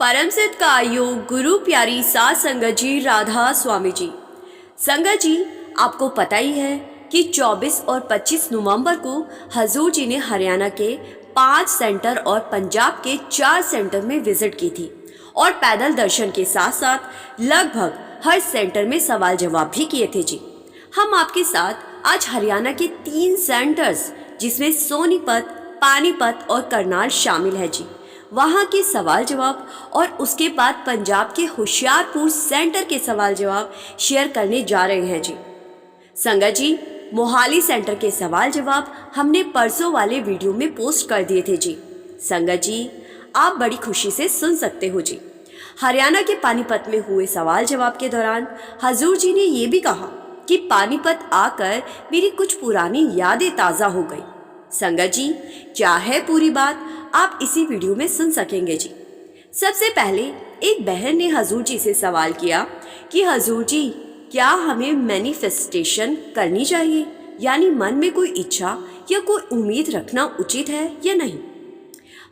परम सिद्ध कायो गुरु प्यारी सात संगत जी राधा स्वामी जी। संगत जी, आपको पता ही है कि 24 और 25 नवंबर को हजूर जी ने हरियाणा के 5 सेंटर और पंजाब के 4 सेंटर में विजिट की थी और पैदल दर्शन के साथ साथ लगभग हर सेंटर में सवाल जवाब भी किए थे जी। हम आपके साथ आज हरियाणा के 3 सेंटर्स जिसमें सोनीपत, पानीपत और करनाल शामिल है जी, वहाँ के सवाल जवाब और उसके बाद पंजाब के होशियारपुर सेंटर के सवाल जवाब शेयर करने जा रहे हैं जी। संगत जी, मोहाली सेंटर के सवाल जवाब हमने परसों वाले वीडियो में पोस्ट कर दिए थे जी। संगत जी, आप बड़ी खुशी से सुन सकते हो जी। हरियाणा के पानीपत में हुए सवाल जवाब के दौरान हजूर जी ने ये भी कहा कि पानीपत आकर मेरी कुछ पुरानी यादें ताज़ा हो गई। संगत जी, क्या है पूरी बात आप इसी वीडियो में सुन सकेंगे जी। सबसे पहले एक बहन ने हजूर जी से सवाल किया कि हजूर जी, क्या हमें मैनिफेस्टेशन करनी चाहिए, यानी मन में कोई इच्छा या कोई उम्मीद रखना उचित है या नहीं।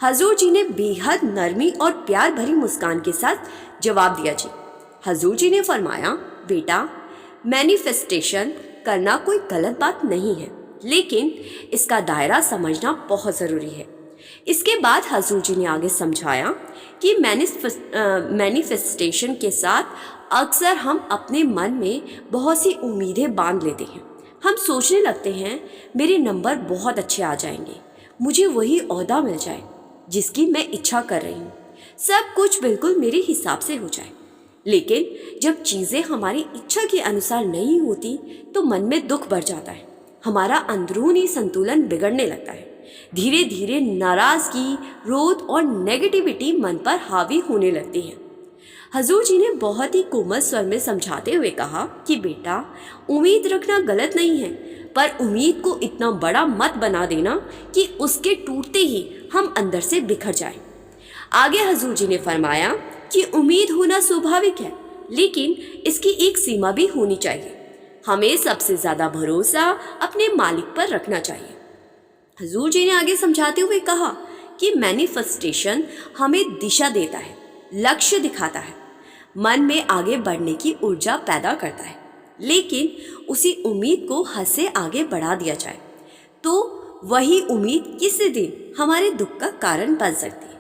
हजूर जी ने बेहद नरमी और प्यार भरी मुस्कान के साथ जवाब दिया जी। हजूर जी ने फरमाया, बेटा, मैनिफेस्टेशन करना कोई गलत बात नहीं है, लेकिन इसका दायरा समझना बहुत ज़रूरी है। इसके बाद हजूर जी ने आगे समझाया कि मैनिफेस्टेशन के साथ अक्सर हम अपने मन में बहुत सी उम्मीदें बांध लेते हैं। हम सोचने लगते हैं मेरे नंबर बहुत अच्छे आ जाएंगे, मुझे वही ओहदा मिल जाए जिसकी मैं इच्छा कर रही हूँ, सब कुछ बिल्कुल मेरे हिसाब से हो जाए। लेकिन जब चीज़ें हमारी इच्छा के अनुसार नहीं होती तो मन में दुख बढ़ जाता है, हमारा अंदरूनी संतुलन बिगड़ने लगता है। धीरे धीरे नाराज़गी, क्रोध और नेगेटिविटी मन पर हावी होने लगती है। हजूर जी ने बहुत ही कोमल स्वर में समझाते हुए कहा कि बेटा, उम्मीद रखना गलत नहीं है, पर उम्मीद को इतना बड़ा मत बना देना कि उसके टूटते ही हम अंदर से बिखर जाएं। आगे हजूर जी ने फरमाया कि उम्मीद होना स्वाभाविक है, लेकिन इसकी एक सीमा भी होनी चाहिए। हमें सबसे ज़्यादा भरोसा अपने मालिक पर रखना चाहिए। हजूर जी ने आगे समझाते हुए कहा कि मैनिफेस्टेशन हमें दिशा देता है, लक्ष्य दिखाता है, मन में आगे बढ़ने की ऊर्जा पैदा करता है, लेकिन उसी उम्मीद को हद से आगे बढ़ा दिया जाए तो वही उम्मीद किसी दिन हमारे दुख का कारण बन सकती है।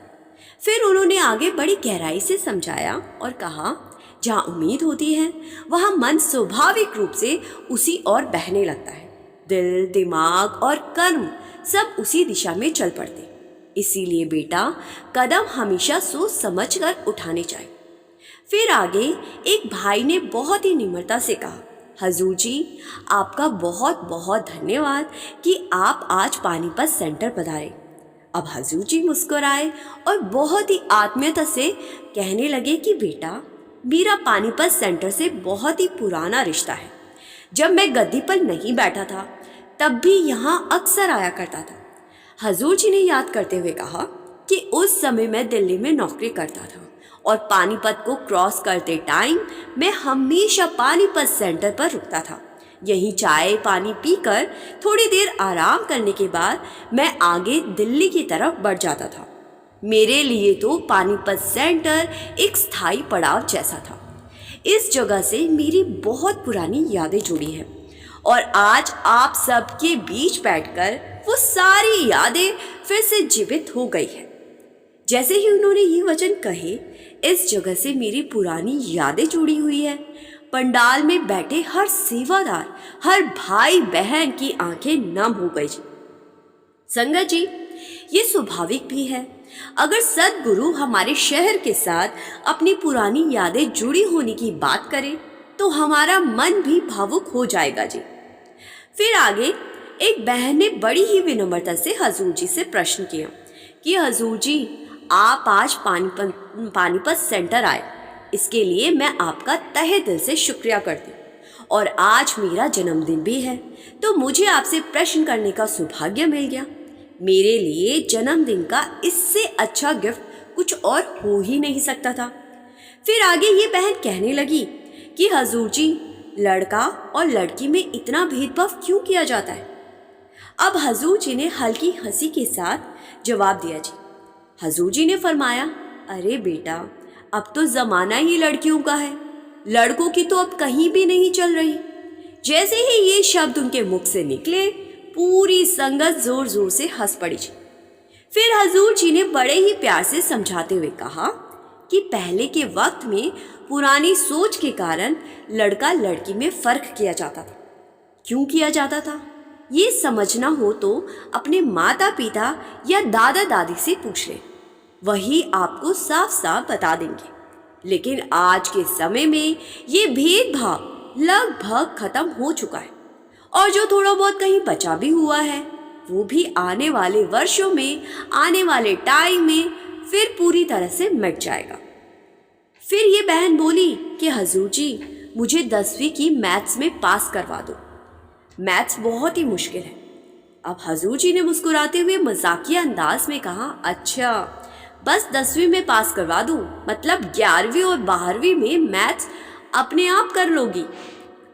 फिर उन्होंने आगे बड़ी गहराई से समझाया और कहा, जहाँ उम्मीद होती है वहाँ मन स्वाभाविक रूप से उसी ओर बहने लगता है। दिल, दिमाग और कर्म सब उसी दिशा में चल पड़ते। इसीलिए बेटा, कदम हमेशा सोच समझ कर उठाने चाहिए। फिर आगे एक भाई ने बहुत ही निम्रता से कहा, हजूर जी, आपका बहुत बहुत धन्यवाद कि आप आज पानीपत सेंटर पधारे। अब हजूर जी मुस्कुराए और बहुत ही आत्मीयता से कहने लगे कि बेटा, मेरा पानीपत सेंटर से बहुत ही पुराना रिश्ता है। जब मैं गद्दी पर नहीं बैठा था तब भी यहाँ अक्सर आया करता था। हजूर जी ने याद करते हुए कहा कि उस समय मैं दिल्ली में नौकरी करता था और पानीपत को क्रॉस करते टाइम मैं हमेशा पानीपत सेंटर पर रुकता था। यहीं चाय पानी पीकर थोड़ी देर आराम करने के बाद मैं आगे दिल्ली की तरफ बढ़ जाता था। मेरे लिए तो पानीपत सेंटर एक स्थायी पड़ाव जैसा था। इस जगह से मेरी बहुत पुरानी यादें जुड़ी हैं और आज आप सबके बीच बैठकर वो सारी यादें फिर से जीवित हो गई है। जैसे ही उन्होंने ये वचन कहे, इस जगह से मेरी पुरानी यादें जुड़ी हुई है। पंडाल में बैठे हर सेवादार, हर भाई बहन की आंखें नम हो गई जी। संगत जी, ये स्वाभाविक भी है। अगर सद्गुरु हमारे शहर के साथ अपनी पुरानी यादें जुड़ी होने की बात करें तो हमारा मन भी भावुक हो जाएगा जी। फिर आगे एक बहन ने बड़ी ही विनम्रता से हजूर जी से प्रश्न किया कि हजूर जी, आप आज पानीपत सेंटर आए, इसके लिए मैं आपका तहे दिल से शुक्रिया करती हूँ और आज मेरा जन्मदिन भी है तो मुझे आपसे प्रश्न करने का सौभाग्य मिल गया। मेरे लिए जन्मदिन का इससे अच्छा गिफ्ट कुछ और हो ही नहीं सकता था। फिर आगे ये बहन कहने लगी कि हजूर जी, लड़का और लड़की में इतना भेदभाव क्यों किया जाता है। अब हजूर जी ने हल्की हंसी के साथ जवाब दिया जी। हजूर जी ने फरमाया, अरे बेटा, अब तो जमाना ही लड़कियों का है, लड़कों की तो अब कहीं भी नहीं चल रही। जैसे ही ये शब्द उनके मुख से निकले, पूरी संगत जोर जोर से हंस पड़ी। फिर हजूर जी ने बड़े ही प्यार से समझाते हुए कहा कि पहले के वक्त में पुरानी सोच के कारण लड़का लड़की में फर्क किया जाता था। क्यों किया जाता था, ये समझना हो तो अपने माता पिता या दादा दादी से पूछ लें, वही आपको साफ साफ बता देंगे। लेकिन आज के समय में ये भेदभाव लगभग खत्म हो चुका है, और जो थोड़ा बहुत कहीं बचा भी हुआ है वो भी आने वाले वर्षों में, आने वाले टाइम में फिर पूरी तरह से मिट जाएगा। फिर ये बहन बोली कि हजूर जी, मुझे 10वीं की मैथ्स में पास करवा दो, मैथ्स बहुत ही मुश्किल है। अब हजूर जी ने मुस्कुराते हुए मजाकिया अंदाज में कहा, अच्छा बस 10वीं में पास करवा दूं, मतलब 11वीं और 12वीं में मैथ्स अपने आप कर लोगी।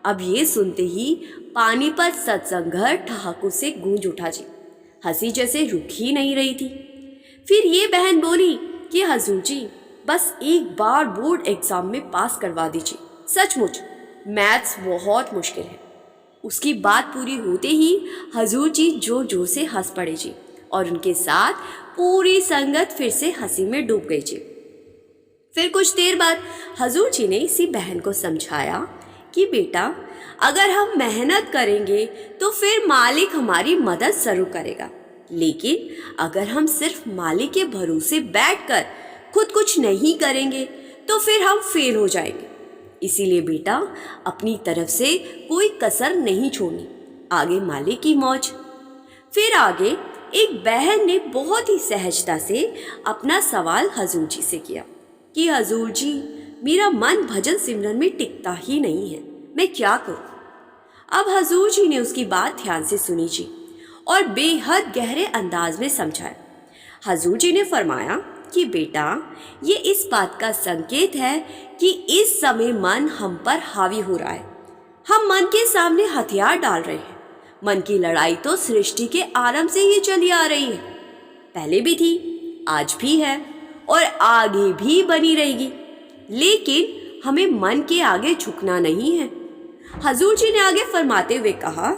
अब ये सुनते ही पानीपत सत्संग घर ठहाकों से गूंज उठा जी। हंसी जैसे रुक ही नहीं रही थी। फिर ये बहन बोली कि हजूर जी, बस एक बार बोर्ड एग्जाम में पास करवा दीजिए, सचमुच मैथ्स बहुत मुश्किल है। उसकी बात पूरी होते ही हजूर जी जोर जोर से हंस पड़े जी, और उनके साथ पूरी संगत फिर से हंसी में डूब गई जी। फिर कुछ देर बाद हजूर जी ने इसी बहन को समझाया कि बेटा, अगर हम मेहनत करेंगे तो फिर मालिक हमारी मदद जरूर करेगा, लेकिन अगर हम सिर्फ मालिक के भरोसे बैठकर खुद कुछ नहीं करेंगे तो फिर हम फेल हो जाएंगे। इसीलिए बेटा, अपनी तरफ से कोई कसर नहीं छोड़नी, आगे मालिक की मौज। फिर आगे एक बहन ने बहुत ही सहजता से अपना सवाल हजूर जी से किया कि हजूर जी, मेरा मन भजन सिमरन में टिकता ही नहीं है, मैं क्या करूं? अब हजूर जी ने उसकी बात ध्यान से सुनी जी और बेहद गहरे अंदाज में समझाया। हजूर जी ने फरमाया कि बेटा, ये इस बात का संकेत है कि इस समय मन हम पर हावी हो रहा है। हम मन के सामने हथियार डाल रहे हैं। मन की लड़ाई तो सृष्टि के आरंभ से ही चली आ रही है, पहले भी थी, आज भी है और आगे भी बनी रहेगी। लेकिन हमें मन के आगे झुकना नहीं है। हजूर जी ने आगे फरमाते हुए कहा,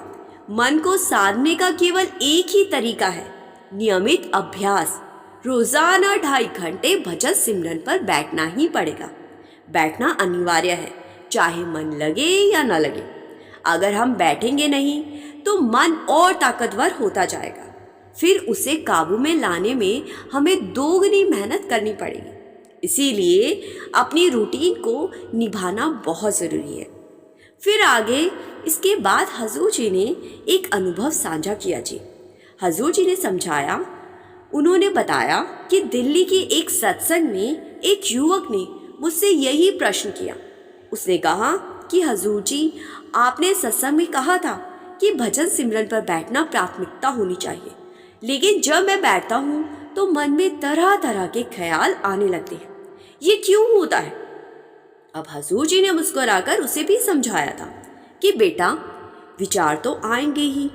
मन को साधने का केवल एक ही तरीका है, नियमित अभ्यास। रोजाना 2.5 घंटे भजन सिमरन पर बैठना ही पड़ेगा। बैठना अनिवार्य है, चाहे मन लगे या न लगे। अगर हम बैठेंगे नहीं तो मन और ताकतवर होता जाएगा। फिर उसे काबू में लाने में हमें दोगुनी मेहनत करनी पड़ेगी। इसीलिए अपनी रूटीन को निभाना बहुत ज़रूरी है। फिर आगे इसके बाद हजूर जी ने एक अनुभव साझा किया जी। हजूर जी ने समझाया, उन्होंने बताया कि दिल्ली के एक सत्संग में एक युवक ने मुझसे यही प्रश्न किया। उसने कहा कि हजूर जी, आपने सत्संग में कहा था कि भजन सिमरन पर बैठना प्राथमिकता होनी चाहिए, लेकिन जब मैं बैठता हूँ तो मन में तरह तरह के ख्याल आने लगते हैं, ये क्यों होता है? अब हजूर जी ने मुस्कुराकर उसे भी समझाया था कि बेटा, विचार तो आएंगे ही,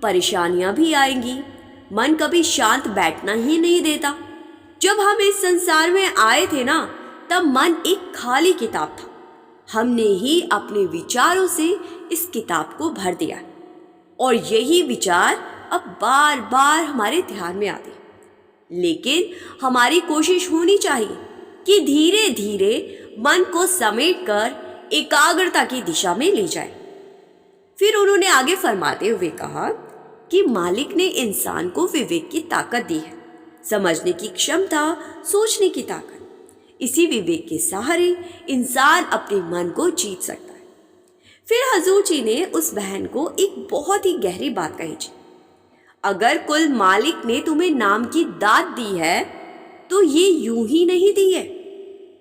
परेशानियां भी आएंगी। मन कभी शांत बैठना ही नहीं देता। जब हम इस संसार में आए थे ना, तब मन एक खाली किताब था। हमने ही अपने विचारों से इस किताब को भर दिया और यही विचार अब बार बार हमारे ध्यान में आते। लेकिन हमारी कोशिश होनी चाहिए कि धीरे धीरे मन को समेटकर एकाग्रता की दिशा में ले जाए। फिर उन्होंने आगे फरमाते हुए कहा कि मालिक ने इंसान को विवेक की ताकत दी है, समझने की क्षमता, सोचने की ताकत। इसी विवेक के सहारे इंसान अपने मन को जीत सकता है। फिर हजूर जी ने उस बहन को एक बहुत ही गहरी बात कही जी। अगर कुल मालिक ने तुम्हें नाम की दात दी है तो ये यूं ही नहीं दी है।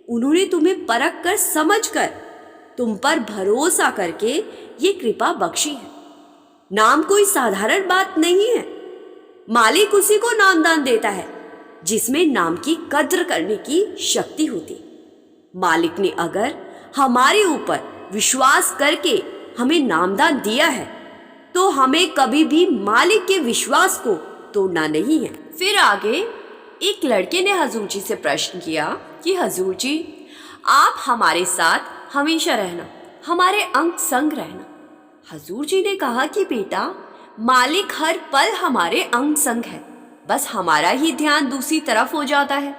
उन्होंने तुम्हें परख कर, समझ कर, तुम पर भरोसा करके ये कृपा बख्शी है। नाम कोई साधारण बात नहीं है। मालिक उसी को नामदान देता है जिसमें नाम की कद्र करने की शक्ति होती। मालिक ने अगर हमारे ऊपर विश्वास करके हमें नामदान दिया है तो हमें कभी भी मालिक के विश्वास को तोड़ना नहीं है। फिर आगे एक लड़के ने हजूर जी से प्रश्न किया कि हजूर जी, आप हमारे साथ हमेशा रहना, हमारे अंग संग रहना। हजूर जी ने कहा कि बेटा, मालिक हर पल हमारे अंग संग है, बस हमारा ही ध्यान दूसरी तरफ हो जाता है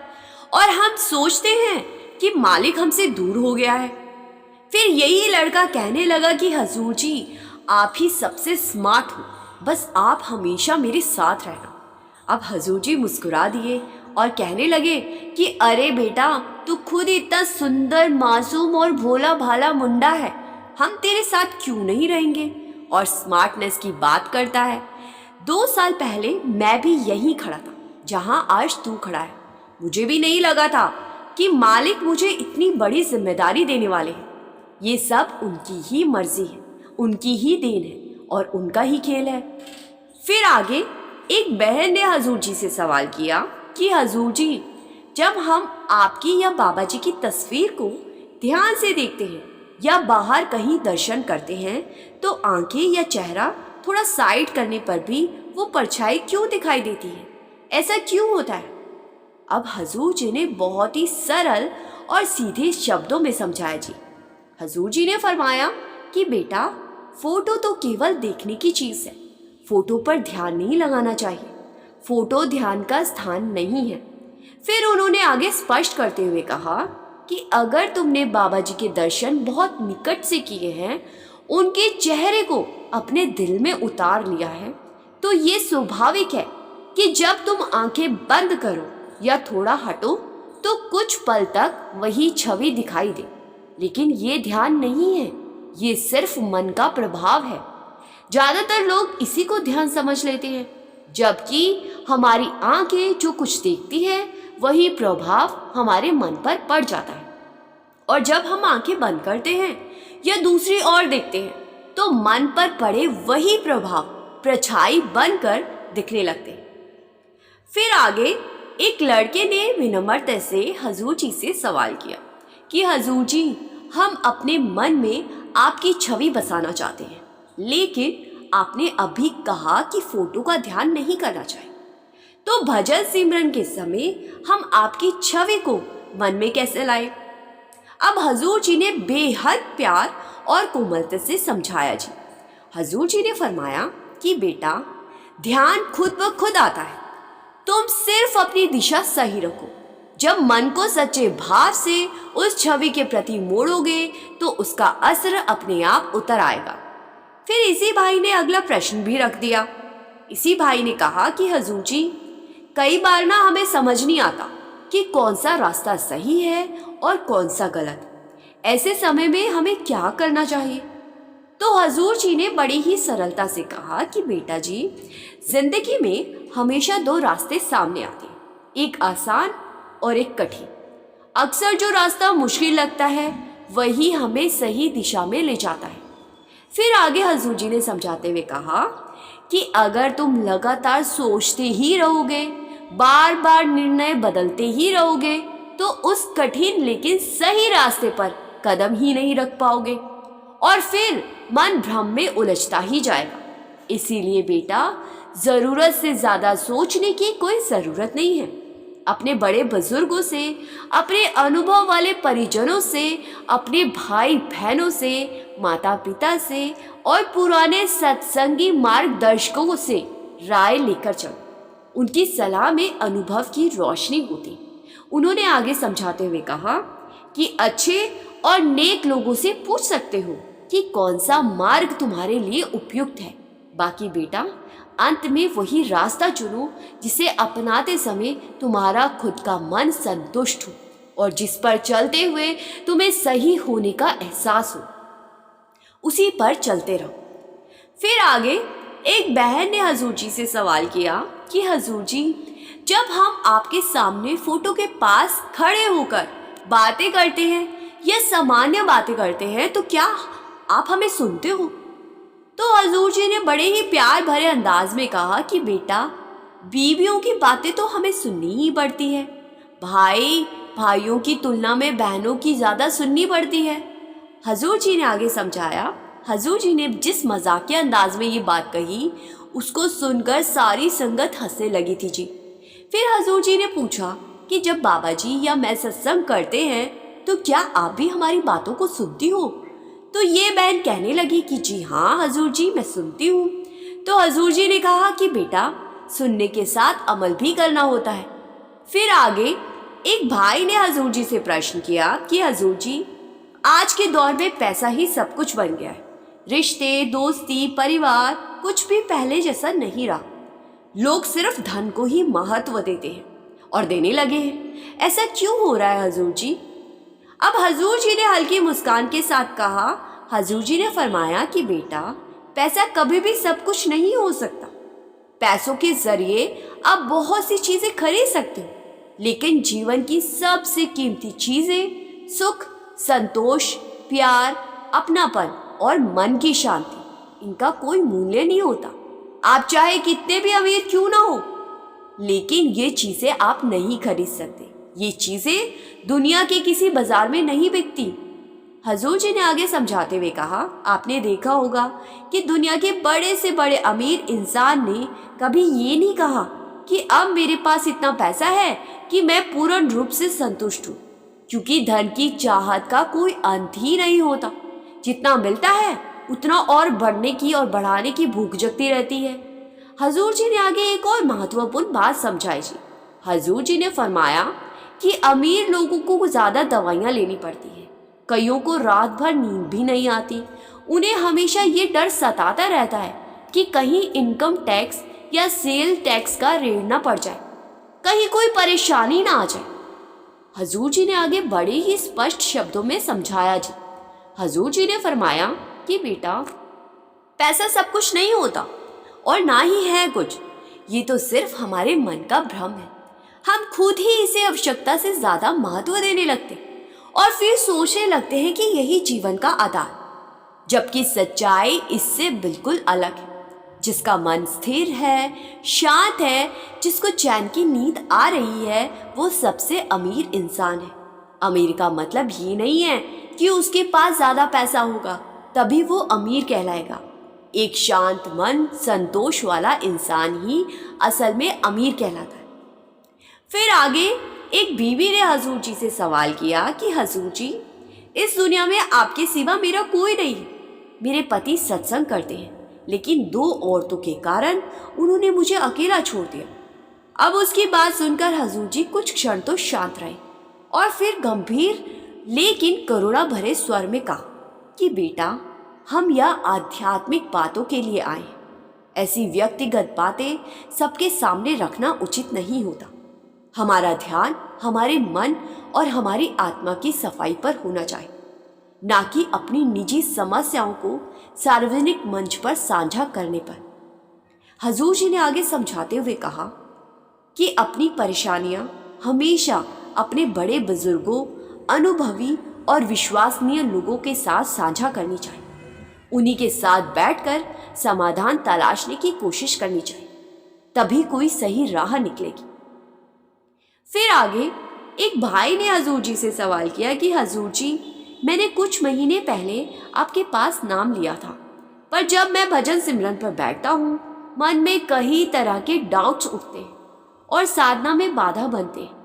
और हम सोचते हैं कि मालिक हमसे दूर हो गया है। फिर यही लड़का कहने लगा कि हजूर जी, आप ही सबसे स्मार्ट हो, बस आप हमेशा मेरे साथ रहना। अब हजूर जी मुस्कुरा दिए और कहने लगे कि अरे बेटा, तू खुद इतना सुंदर, मासूम और भोला भाला मुंडा है, हम तेरे साथ क्यों नहीं रहेंगे? और स्मार्टनेस की बात करता है। 2 साल पहले मैं भी यहीं खड़ा था जहां आज तू खड़ा है। मुझे भी नहीं लगा था कि मालिक मुझे इतनी बड़ी जिम्मेदारी देने वाले हैं। ये सब उनकी ही मर्जी है, उनकी ही देन है और उनका ही खेल है। फिर आगे एक बहन ने हजूर जी से सवाल किया कि हजूर जी, जब हम आपकी या बाबा जी की तस्वीर को ध्यान से देखते हैं या बाहर कहीं दर्शन करते हैं तो आंखें या चेहरा थोड़ा साइड करने पर भी वो परछाई क्यों दिखाई देती है? ऐसा क्यों होता है? अब हजूर जी ने बहुत ही सरल और सीधे शब्दों में समझाया जी। हजूर जी ने फरमाया कि बेटा, फोटो तो केवल देखने की चीज़ है, फोटो पर ध्यान नहीं लगाना चाहिए, फोटो ध्यान का स्थान नहीं है। फिर उन्होंने आगे स्पष्ट करते हुए कहा कि अगर तुमने बाबा जी के दर्शन बहुत निकट से किए हैं, उनके चेहरे को अपने दिल में उतार लिया है, तो ये स्वाभाविक है कि जब तुम आंखें बंद करो या थोड़ा हटो तो कुछ पल तक वही छवि दिखाई दे। लेकिन ये ध्यान नहीं है, ये सिर्फ मन का प्रभाव है। ज़्यादातर लोग इसी को ध्यान समझ लेते हैं, जबकि हमारी आंखें जो कुछ देखती हैं वही प्रभाव हमारे मन पर पड़ जाता है। और जब हम आंखें बंद करते हैं या दूसरी ओर देखते हैं तो मन पर पड़े वही प्रभाव परछाई बनकर दिखने लगते हैं। फिर आगे एक लड़के ने विनम्रता से हजूर जी से सवाल किया कि हजूर जी, हम अपने मन में आपकी छवि बसाना चाहते हैं, लेकिन आपने अभी कहा कि फोटो का ध्यान नहीं करना चाहिए, तो भजन सिमरन के समय हम आपकी छवि को मन में कैसे लाए? अब हजूर जी ने बेहद प्यार और कोमलता से समझाया जी। हजूर जी ने फरमाया कि बेटा, ध्यान खुद ब खुद आता है, तुम सिर्फ अपनी दिशा सही रखो। जब मन को सच्चे भाव से उस छवि के प्रति मोड़ोगे तो उसका असर अपने आप उतर आएगा। फिर इसी भाई ने अगला प्रश्न भी रख दिया। इसी भाई ने कहा कि हजूर जी, कई बार ना हमें समझ नहीं आता कि कौन सा रास्ता सही है और कौन सा गलत। ऐसे समय में हमें क्या करना चाहिए? तो हजूर जी ने बड़ी ही सरलता से कहा कि बेटा जी, जिंदगी में हमेशा 2 रास्ते सामने आते हैं, एक आसान और एक कठिन। अक्सर जो रास्ता मुश्किल लगता है वही हमें सही दिशा में ले जाता है। फिर आगे हजूर जी ने समझाते हुए कहा कि अगर तुम लगातार सोचते ही रहोगे, बार बार निर्णय बदलते ही रहोगे, तो उस कठिन लेकिन सही रास्ते पर कदम ही नहीं रख पाओगे और फिर मन भ्रम में उलझता ही जाएगा। इसीलिए बेटा, ज़रूरत से ज़्यादा सोचने की कोई ज़रूरत नहीं है। अपने बड़े बुजुर्गों से, अपने अनुभव वाले परिजनों से, अपने भाई बहनों से, माता पिता से और पुराने सत्संगी मार्गदर्शकों से राय लेकर चलो। उनकी सलाह में अनुभव की रोशनी होती। उन्होंने आगे समझाते हुए कहा कि अच्छे और नेक लोगों से पूछ सकते हो कि कौन सा मार्ग तुम्हारे लिए उपयुक्त है। बाकी बेटा, अंत में वही रास्ता चुनो जिसे अपनाते समय तुम्हारा खुद का मन संतुष्ट हो और जिस पर चलते हुए तुम्हें सही होने का एहसास हो, उसी पर चलते रहो। फिर आगे एक बहन ने हजूर जी से सवाल किया कि हजूर जी, जब हम आपके सामने फोटो के पास खड़े होकर बातें करते हैं या सामान्य बातें करते हैं तो क्या आप हमें सुनते हो? तो हजूर जी ने बड़े ही प्यार भरे अंदाज में कहा कि बेटा, बीवियों की बातें तो हमें सुननी ही पड़ती है, भाई भाइयों की तुलना में बहनों की ज़्यादा सुननी पड़ती है। हजूर जी ने आगे समझाया। हजूर जी ने जिस मजाकिया अंदाज में ये बात कही, उसको सुनकर सारी संगत हंसने लगी थी जी। फिर हजूर जी ने पूछा कि जब बाबा जी या मैं सत्संग करते हैं तो क्या आप भी हमारी बातों को सुनती हो? तो ये बहन कहने लगी कि जी हाँ हजूर जी, मैं सुनती हूँ। तो हजूर जी ने कहा कि बेटा, सुनने के साथ अमल भी करना होता है। फिर आगे एक भाई ने हजूर जी से प्रश्न किया कि हजूर जी, आज के दौर में पैसा ही सब कुछ बन गया है। रिश्ते, दोस्ती, परिवार कुछ भी पहले जैसा नहीं रहा। लोग सिर्फ धन को ही महत्व देते हैं और देने लगे हैं। ऐसा क्यों हो रहा है हजूर जी? अब हजूर जी ने हल्की मुस्कान के साथ कहा। हजूर जी ने फरमाया कि बेटा, पैसा कभी भी सब कुछ नहीं हो सकता। पैसों के जरिए आप बहुत सी चीजें खरीद सकते हो, लेकिन जीवन की सबसे कीमती चीजें सुख, संतोष, प्यार, अपनापन और मन की शांति, इनका कोई मूल्य नहीं होता। आप चाहे कितने भी अमीर क्यों ना हो, लेकिन ये चीजें आप नहीं खरीद सकते। ये चीजें दुनिया के किसी बाजार में नहीं बिकती। हजूर जी ने आगे समझाते हुए कहा, आपने देखा होगा कि दुनिया के बड़े से बड़े अमीर इंसान ने कभी ये नहीं कहा कि अब मेरे पास इतना पैसा है कि मैं पूर्ण रूप से संतुष्ट हूँ, क्योंकि धन की चाहत का कोई अंत ही नहीं होता। जितना मिलता है उतना और बढ़ने की और बढ़ाने की भूख जगती रहती है। हजूर जी ने आगे एक और महत्वपूर्ण बात समझाई जी। हजूर जी ने फरमाया कि अमीर लोगों को ज़्यादा दवाइयाँ लेनी पड़ती है, कईयों को रात भर नींद भी नहीं आती। उन्हें हमेशा ये डर सताता रहता है कि कहीं इनकम टैक्स या सेल टैक्स का रेड ना पड़ जाए, कहीं कोई परेशानी ना आ जाए। हजूर जी ने आगे बड़े ही स्पष्ट शब्दों में समझाया जी। हजूर जी ने फरमाया कि बेटा, पैसा सब कुछ नहीं होता और ना ही है कुछ। ये तो सिर्फ हमारे मन का भ्रम है। हम खुद ही इसे आवश्यकता से ज्यादा महत्व देने लगते और फिर सोचने लगते हैं कि यही जीवन का आधार, जबकि सच्चाई इससे बिल्कुल अलग है। जिसका मन स्थिर है, शांत है, जिसको चैन की नींद आ रही है, वो सबसे अमीर इंसान है। अमीर का मतलब ये नहीं है कि उसके पास ज्यादा पैसा होगा तभी वो अमीर कहलाएगा। एक शांत मन, संतोष वाला इंसान ही असल में अमीर कहलाता है। फिर आगे एक बीवी ने हजूर जी से सवाल किया कि हजूर जी, इस दुनिया में आपके सिवा मेरा कोई नहीं है। मेरे पति सत्संग करते हैं, लेकिन 2 औरतों के कारण उन्होंने मुझे अकेला छोड़ दिया। अब उसकी बात सुनकर हजूर जी कुछ क्षण तो शांत रहे और फिर गंभीर लेकिन करुणा भरे स्वर में कहा कि बेटा, हम यह आध्यात्मिक बातों के लिए आए हैं। ऐसी व्यक्तिगत बातें सबके सामने रखना उचित नहीं होता। हमारा ध्यान हमारे मन और हमारी आत्मा की सफाई पर होना चाहिए, ना कि अपनी निजी समस्याओं को सार्वजनिक मंच पर साझा करने पर। हजूर जी ने आगे समझाते हुए कहा कि अपनी परेशानियां हमेशा अपने बड़े बुजुर्गों, अनुभवी और विश्वसनीय लोगों के साथ साझा करनी चाहिए। उन्हीं के साथ बैठकर समाधान तलाशने की कोशिश करनी चाहिए, तभी कोई सही राह निकलेगी। फिर आगे एक भाई ने हजूर जी से सवाल किया कि हजूर जी, मैंने कुछ महीने पहले आपके पास नाम लिया था, पर जब मैं भजन सिमरन पर बैठता हूँ, मन में कई तरह के डाउट्स उठते हैं और साधना में बाधा बनते हैं।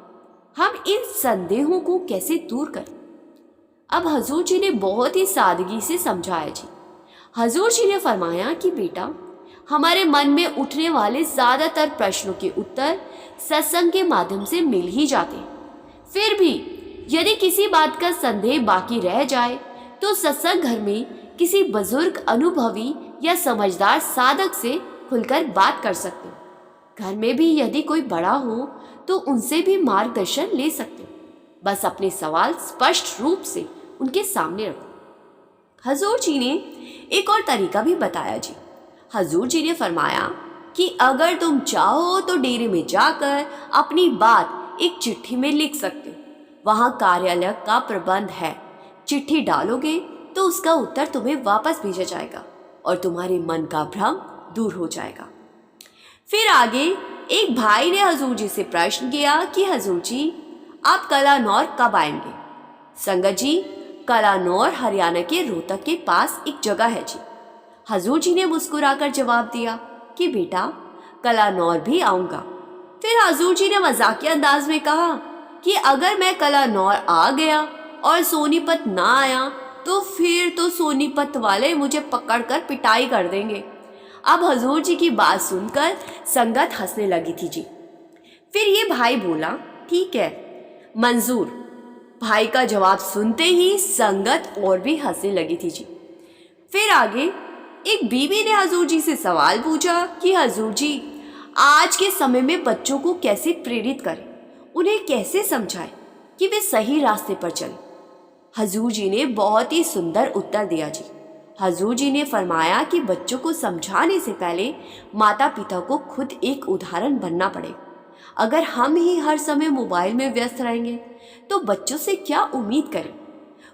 हम इन संदेहों को कैसे दूर करें? अब हजूर जी ने बहुत ही सादगी से समझाया जी। हजूर जी ने फरमाया कि बेटा, हमारे मन में उठने वाले ज़्यादातर प्रश्नों के उत्तर सत्संग के माध्यम से मिल ही जाते हैं। फिर भी यदि किसी बात का संदेह बाकी रह जाए तो सत्संग घर में किसी बुजुर्ग, अनुभवी या समझदार साधक से खुलकर बात कर सकते हो। घर में भी यदि कोई बड़ा हो तो उनसे भी मार्गदर्शन ले सकते हो। बस अपने सवाल स्पष्ट रूप से उनके सामने रखो। हजूर जी ने एक और तरीका भी बताया जी। हजूर जी ने फरमाया कि अगर तुम चाहो तो डेरे में जाकर अपनी बात एक चिट्ठी में लिख सकते हो। वहाँ कार्यालय का प्रबंध है। चिट्ठी डालोगे तो उसका उत्तर तुम्हें वापस भेजा जाएगा और तुम्हारे मन का भ्रम दूर हो जाएगा। फिर आगे एक भाई ने हजूर जी से प्रश्न किया कि हजूर जी, आप कलानौर कब आएंगे? संगत जी, कलानौर हरियाणा के रोहतक के पास एक जगह है जी। हजूर जी ने मुस्कुराकर जवाब दिया कि बेटा, कलानौर भी आऊँगा। फिर हजूर जी ने मजाकिया अंदाज में कहा कि अगर मैं कलानौर आ गया और सोनीपत ना आया तो फिर तो सोनीपत वाले मुझे पकड़कर पिटाई कर देंगे। अब हजूर जी की बात सुनकर संगत हंसने लगी थी जी। फिर ये भाई बोला, ठीक है, मंजूर। भाई का जवाब सुनते ही संगत और भी हंसने लगी थी जी। फिर आगे एक बीवी ने हजूर जी से सवाल पूछा कि हजूर जी, आज के समय में बच्चों को कैसे प्रेरित करें, उन्हें कैसे समझाएं कि वे सही रास्ते पर चलें। हजूर जी ने बहुत ही सुंदर उत्तर दिया जी। हजूर जी ने फरमाया कि बच्चों को समझाने से पहले माता पिता को खुद एक उदाहरण बनना पड़ेगा। अगर हम ही हर समय मोबाइल में व्यस्त रहेंगे तो बच्चों से क्या उम्मीद करें।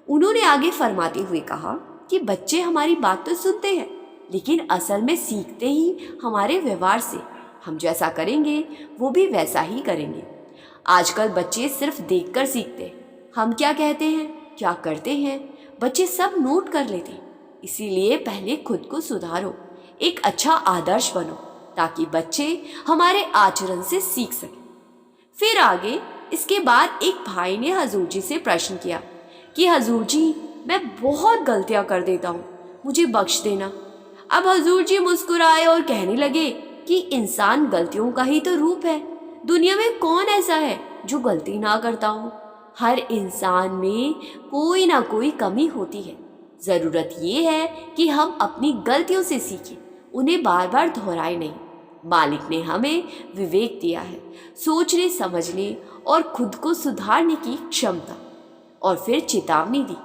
उन्होंने आगे फरमाते हुए कहा कि बच्चे हमारी बात तो सुनते हैं, लेकिन असल में सीखते ही हमारे व्यवहार से। हम जैसा करेंगे वो भी वैसा ही करेंगे। आजकल बच्चे सिर्फ देखकर सीखते हैं। हम क्या कहते हैं, क्या करते हैं, बच्चे सब नोट कर लेते हैं। इसीलिए पहले खुद को सुधारो, एक अच्छा आदर्श बनो, ताकि बच्चे हमारे आचरण से सीख सकें। फिर आगे इसके बाद एक भाई ने हजूर जी से प्रश्न किया कि हजूर जी, मैं बहुत गलतियां कर देता हूँ, मुझे बख्श देना। अब हजूर जी मुस्कुराए और कहने लगे कि इंसान गलतियों का ही तो रूप है। दुनिया में कौन ऐसा है जो गलती ना करता हो। हर इंसान में कोई ना कोई कमी होती है। ज़रूरत ये है कि हम अपनी गलतियों से सीखें, उन्हें बार बार दोहराए नहीं। मालिक ने हमें विवेक दिया है, सोचने समझने और खुद को सुधारने की क्षमता। और फिर चेतावनी दी,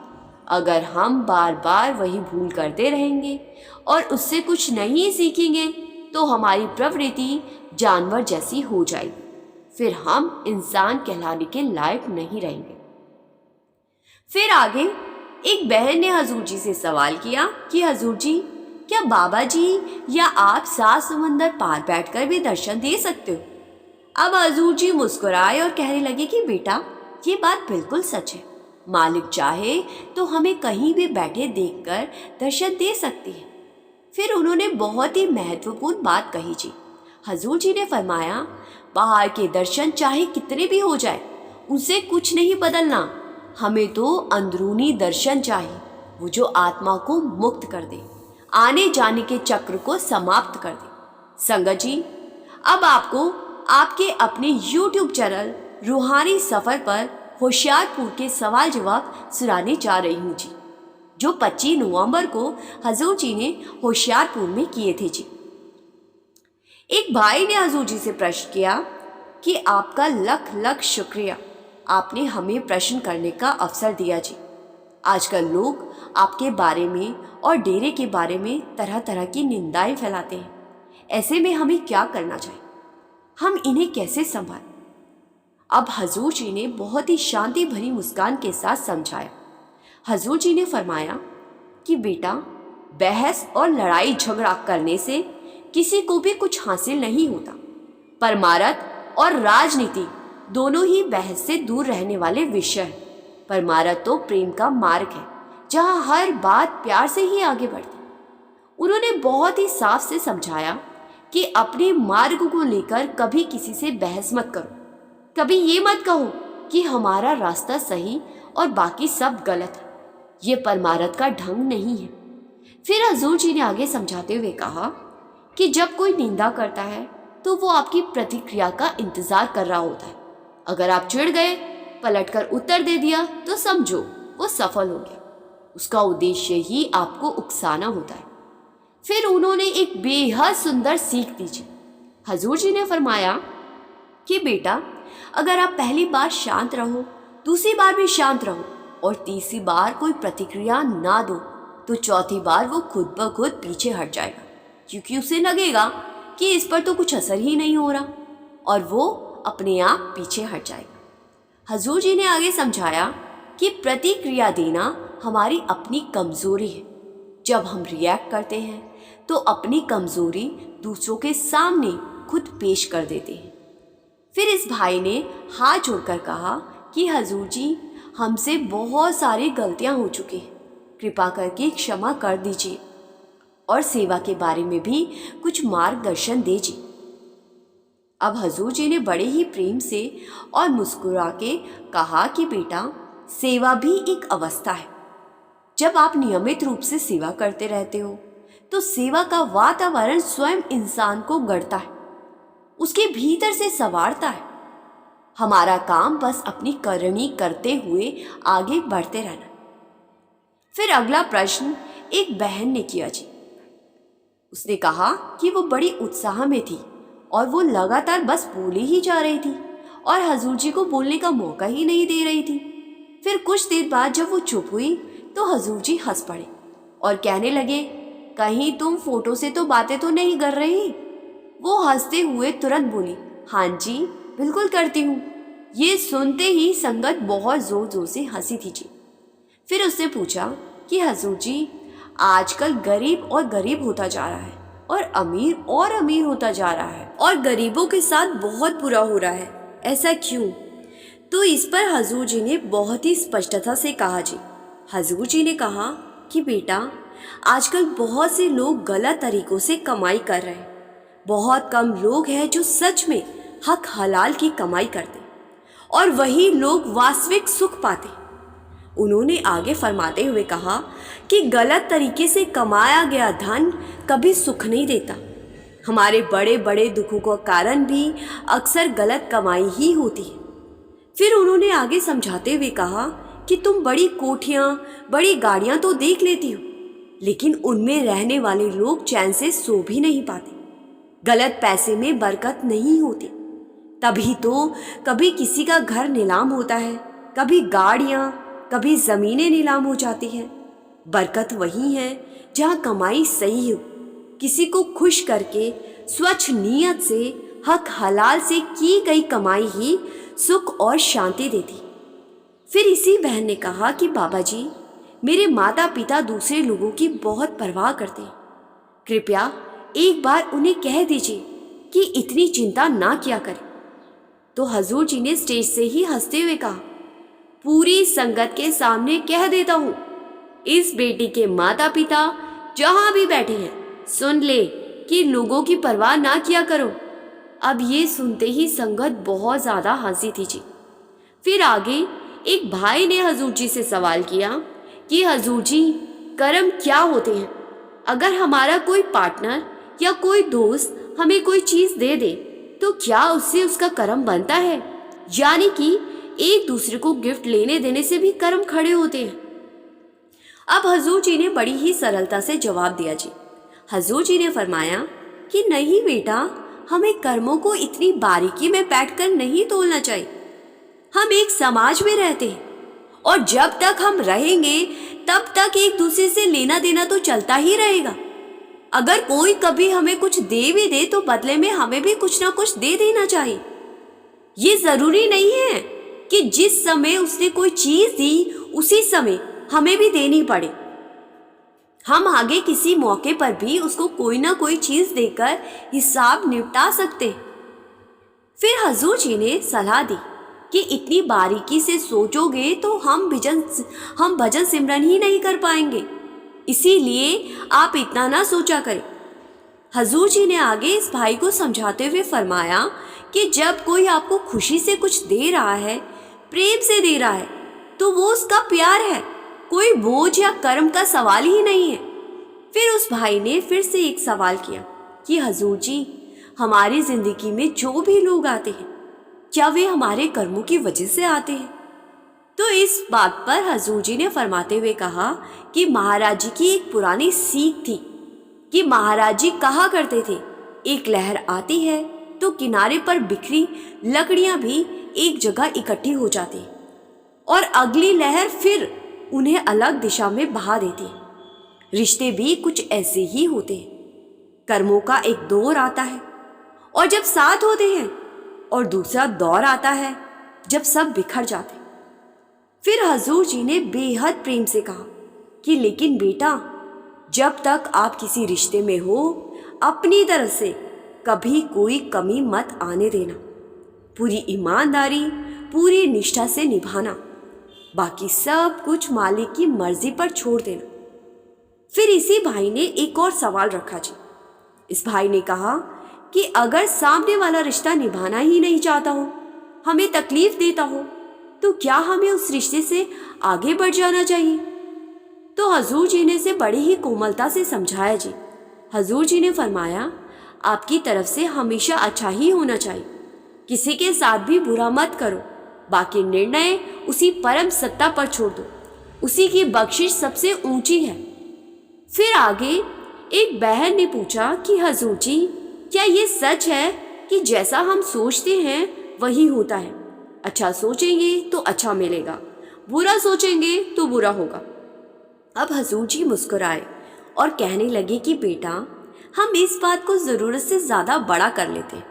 अगर हम बार बार वही भूल करते रहेंगे और उससे कुछ नहीं सीखेंगे तो हमारी प्रवृत्ति जानवर जैसी हो जाएगी। फिर हम इंसान कहलाने के लायक नहीं रहेंगे। फिर आगे एक बहन ने हजूर जी से सवाल किया कि हजूर जी, क्या बाबा जी या आप 7 समंदर पार बैठकर भी दर्शन दे सकते हो। अब हजूर जी मुस्कुराए और कहने लगे कि बेटा, ये बात बिल्कुल सच है। मालिक चाहे तो हमें कहीं भी बैठे देखकर दर्शन दे सकती है। फिर उन्होंने बहुत ही महत्वपूर्ण बात कही जी। हजूर जी ने फरमाया, बाहर के दर्शन चाहे कितने भी हो जाए, उनसे कुछ नहीं बदलना। हमें तो अंदरूनी दर्शन चाहिए, वो जो आत्मा को मुक्त कर दे, आने जाने के चक्र को समाप्त कर दे। संगत जी, अब आपको आपके अपने YouTube चैनल रूहानी सफ़र पर होशियारपुर के सवाल जवाब सुनाने जा रही हूँ जी, जो 25 नवंबर को हजूर जी ने होशियारपुर में किए थे जी। एक भाई ने हजूर जी से प्रश्न किया कि आपका लख लख शुक्रिया, आपने हमें प्रश्न करने का अवसर दिया जी। आजकल लोग आपके बारे में और डेरे के बारे में तरह तरह की निंदाएं फैलाते हैं। ऐसे में हमें क्या करना चाहिए, हम इन्हें कैसे संभालें। अब हजूर जी ने बहुत ही शांति भरी मुस्कान के साथ समझाया। हजूर जी ने फरमाया कि बेटा, बहस और लड़ाई झगड़ा करने से किसी को भी कुछ हासिल नहीं होता। परमारथ और राजनीति दोनों ही बहस से दूर रहने वाले विषय हैं। परमारथ तो प्रेम का मार्ग है, जहाँ हर बात प्यार से ही आगे बढ़ती। उन्होंने बहुत ही साफ से समझाया कि अपने मार्ग को लेकर कभी किसी से बहस मत करो। कभी ये मत कहो कि हमारा रास्ता सही और बाकी सब गलत है। ये परमारथ का ढंग नहीं है। फिर हजूर जी ने आगे समझाते हुए कहा कि जब कोई निंदा करता है तो वो आपकी प्रतिक्रिया का इंतजार कर रहा होता है। अगर आप चिढ़ गए, पलटकर उत्तर दे दिया तो समझो वो सफल हो गया। उसका उद्देश्य ही आपको उकसाना होता है। फिर उन्होंने एक बेहद सुंदर सीख दी जी। हजूर जी ने फरमाया कि बेटा, अगर आप पहली बार शांत रहो, दूसरी बार भी शांत रहो और तीसरी बार कोई प्रतिक्रिया ना दो, तो चौथी बार वो खुद ब खुद पीछे हट जाएगा, क्योंकि उसे लगेगा कि इस पर तो कुछ असर ही नहीं हो रहा, और वो अपने आप पीछे हट जाएगा। हजूर जी ने आगे समझाया कि प्रतिक्रिया देना हमारी अपनी कमज़ोरी है। जब हम रिएक्ट करते हैं तो अपनी कमज़ोरी दूसरों के सामने खुद पेश कर देते हैं। फिर इस भाई ने हाथ जोड़कर कहा कि हजूर जी, हमसे बहुत सारी गलतियां हो चुकी हैं, कृपा करके क्षमा कर दीजिए और सेवा के बारे में भी कुछ मार्गदर्शन दीजिए। अब हजूर जी ने बड़े ही प्रेम से और मुस्कुरा के कहा कि बेटा, सेवा भी एक अवस्था है। जब आप नियमित रूप से सेवा करते रहते हो तो सेवा का वातावरण स्वयं इंसान को गढ़ता है, उसके भीतर से संवारता है। हमारा काम बस अपनी करनी करते हुए आगे बढ़ते रहना। फिर अगला प्रश्न एक बहन ने किया जी। उसने कहा कि वो बड़ी उत्साह में थी और वो लगातार बस बोली ही जा रही थी और हजूर जी को बोलने का मौका ही नहीं दे रही थी। फिर कुछ देर बाद जब वो चुप हुई तो हजूर जी हंस पड़े और कहने लगे, कहीं तुम फोटो से तो बातें तो नहीं कर रही? वो हंसते हुए तुरंत बोली, हाँ जी बिल्कुल करती हूँ। ये सुनते ही संगत बहुत जोर जोर से हंसी थी जी। फिर उसने पूछा कि हजूर जी, आजकल गरीब और गरीब होता जा रहा है और अमीर होता जा रहा है और गरीबों के साथ बहुत बुरा हो रहा है, ऐसा क्यों? तो इस पर हजूर जी ने बहुत ही स्पष्टता से कहा जी। हजूर जी ने कहा कि बेटा, आजकल बहुत से लोग गलत तरीकों से कमाई कर रहे हैं। बहुत कम लोग हैं जो सच में हक हलाल की कमाई करते और वही लोग वास्तविक सुख पाते। उन्होंने आगे फरमाते हुए कहा कि गलत तरीके से कमाया गया धन कभी सुख नहीं देता। हमारे बड़े बड़े दुखों का कारण भी अक्सर गलत कमाई ही होती है। फिर उन्होंने आगे समझाते हुए कहा कि तुम बड़ी कोठियाँ, बड़ी गाड़ियाँ तो देख लेती हो, लेकिन उनमें रहने वाले लोग चैन से सो भी नहीं पाते। गलत पैसे में बरकत नहीं होती। तभी तो कभी किसी का घर नीलाम होता है, कभी गाड़ियाँ, कभी ज़मीनें नीलाम हो जाती हैं। बरकत वही है जहाँ कमाई सही हो, किसी को खुश करके स्वच्छ नीयत से हक हलाल से की गई कमाई ही सुख और शांति देती। फिर इसी बहन ने कहा कि बाबा जी, मेरे माता पिता दूसरे लोगों की बहुत परवाह करते हैं। कृपया एक बार उन्हें कह दीजिए कि इतनी चिंता ना किया करें। तो हजूर जी ने स्टेज से ही हंसते हुए कहा, पूरी संगत के सामने कह देता हूँ, इस बेटी के माता पिता जहाँ भी बैठे हैं सुन ले कि लोगों की परवाह ना किया करो। अब ये सुनते ही संगत बहुत ज़्यादा हंसी थी जी। फिर आगे एक भाई ने हजूर जी से सवाल किया कि हजूर जी, कर्म क्या होते हैं? अगर हमारा कोई पार्टनर या कोई दोस्त हमें कोई चीज़ दे दे तो क्या उससे उसका कर्म बनता है? यानी कि एक दूसरे को गिफ्ट लेने देने से भी कर्म खड़े होते हैं। अब हजूर जी ने बड़ी ही सरलता से जवाब दिया जी। हजूर जी ने फरमाया कि नहीं बेटा, हमें कर्मों को इतनी बारीकी में बैठकर नहीं तोलना चाहिए। हम एक समाज में रहते हैं और जब तक हम रहेंगे तब तक एक दूसरे से लेना देना तो चलता ही रहेगा। अगर कोई कभी हमें कुछ दे भी दे तो बदले में हमें भी कुछ ना कुछ दे देना चाहिए। ये जरूरी नहीं है कि जिस समय उसने कोई चीज दी उसी समय हमें भी देनी पड़े। हम आगे किसी मौके पर भी उसको कोई ना कोई चीज देकर हिसाब निपटा सकते। फिर हजूर जी ने सलाह दी कि इतनी बारीकी से सोचोगे तो हम भजन सिमरन ही नहीं कर पाएंगे, इसीलिए आप इतना ना सोचा करें। हजूर जी ने आगे इस भाई को समझाते हुए फरमाया कि जब कोई आपको खुशी से कुछ दे रहा है, प्रेम से दे रहा है, तो वो उसका प्यार है, कोई बोझ या कर्म का सवाल ही नहीं है। फिर उस भाई ने फिर से एक सवाल किया कि हजूर जी, हमारी जिंदगी में जो भी लोग आते हैं क्या वे हमारे कर्मों की वजह से आते हैं? तो इस बात पर हजूर जी ने फरमाते हुए कहा कि महाराज जी की एक पुरानी सीख थी कि महाराज जी कहा करते थे, एक लहर आती है तो किनारे पर बिखरी लकड़ियां भी एक जगह इकट्ठी हो जाती और अगली लहर फिर उन्हें अलग दिशा में बहा देती। रिश्ते भी कुछ ऐसे ही होते हैं। कर्मों का एक दौर आता है और जब साथ होते हैं, और दूसरा दौर आता है जब सब बिखर जाते। फिर हजूर जी ने बेहद प्रेम से कहा कि लेकिन बेटा, जब तक आप किसी रिश्ते में हो, अपनी तरफ से कभी कोई कमी मत आने देना। पूरी ईमानदारी, पूरी निष्ठा से निभाना, बाकी सब कुछ मालिक की मर्जी पर छोड़ देना। फिर इसी भाई ने एक और सवाल रखा जी। इस भाई ने कहा कि अगर सामने वाला रिश्ता निभाना ही नहीं चाहता हो, हमें तकलीफ देता हो, तो क्या हमें उस रिश्ते से आगे बढ़ जाना चाहिए? तो हजूर जी ने इसे बड़ी ही कोमलता से समझाया जी। हजूर जी ने फरमाया, आपकी तरफ से हमेशा अच्छा ही होना चाहिए, किसी के साथ भी बुरा मत करो, बाकी निर्णय उसी परम सत्ता पर छोड़ दो, उसी की बख्शिश सबसे ऊंची है। फिर आगे एक बहन ने पूछा कि हजूर जी, क्या ये सच है कि जैसा हम सोचते हैं वही होता है? अच्छा सोचेंगे तो अच्छा मिलेगा, बुरा सोचेंगे तो बुरा होगा। अब हजूर जी मुस्कुराए और कहने लगे कि बेटा, हम इस बात को ज़रूरत से ज़्यादा बड़ा कर लेते हैं।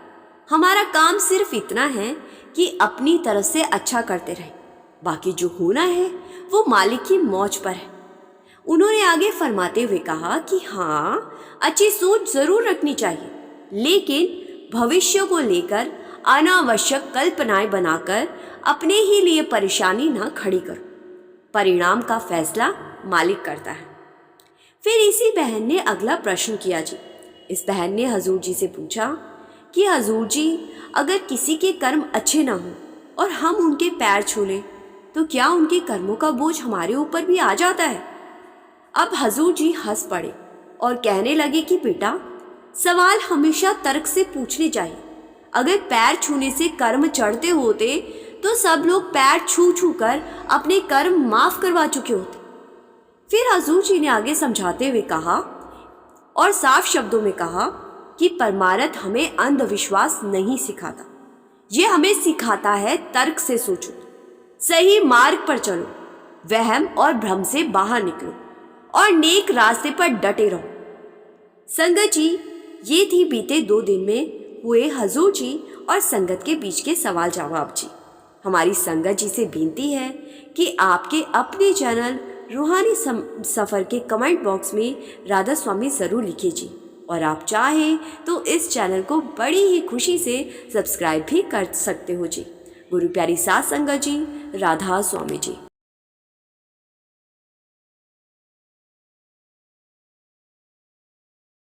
हमारा काम सिर्फ इतना है कि अपनी तरफ से अच्छा करते रहें, बाकी जो होना है वो मालिक की मौज पर है। उन्होंने आगे फरमाते हुए कहा कि हाँ, अच्छी सोच ज़रूर रखनी चाहिए, लेकिन भविष्य को लेकर अनावश्यक कल्पनाएं बनाकर अपने ही लिए परेशानी ना खड़ी करो। परिणाम का फैसला मालिक करता है। फिर इसी बहन ने अगला प्रश्न किया जी। इस बहन ने हजूर जी से पूछा कि हजूर जी, अगर किसी के कर्म अच्छे ना हों और हम उनके पैर छू लें तो क्या उनके कर्मों का बोझ हमारे ऊपर भी आ जाता है? अब हजूर जी हंस पड़े और कहने लगे कि बेटा, सवाल हमेशा तर्क से पूछने चाहिए। अगर पैर छूने से कर्म चढ़ते होते तो सब लोग पैर छू छू कर अपने कर्म माफ करवा चुके होते। फिर हजूर जी ने आगे समझाते हुए कहा और साफ शब्दों में कहा कि परमार्थ हमें अंधविश्वास नहीं सिखाता, ये हमें सिखाता है तर्क से सोचो, सही मार्ग पर चलो, वहम और भ्रम से बाहर निकलो और नेक रास्ते पर डटे रहो। संगत जी, ये थी बीते 2 दिन में हुए हजूर जी और संगत के बीच के सवाल जवाब जी। हमारी संगत जी से विनती है कि आपके अपने चैनल रूहानी सफ़र के कमेंट बॉक्स में राधा स्वामी ज़रूर लिखिए जी, और आप चाहें तो इस चैनल को बड़ी ही खुशी से सब्सक्राइब भी कर सकते हो जी। गुरु प्यारी साथ संगत जी, राधा स्वामी जी।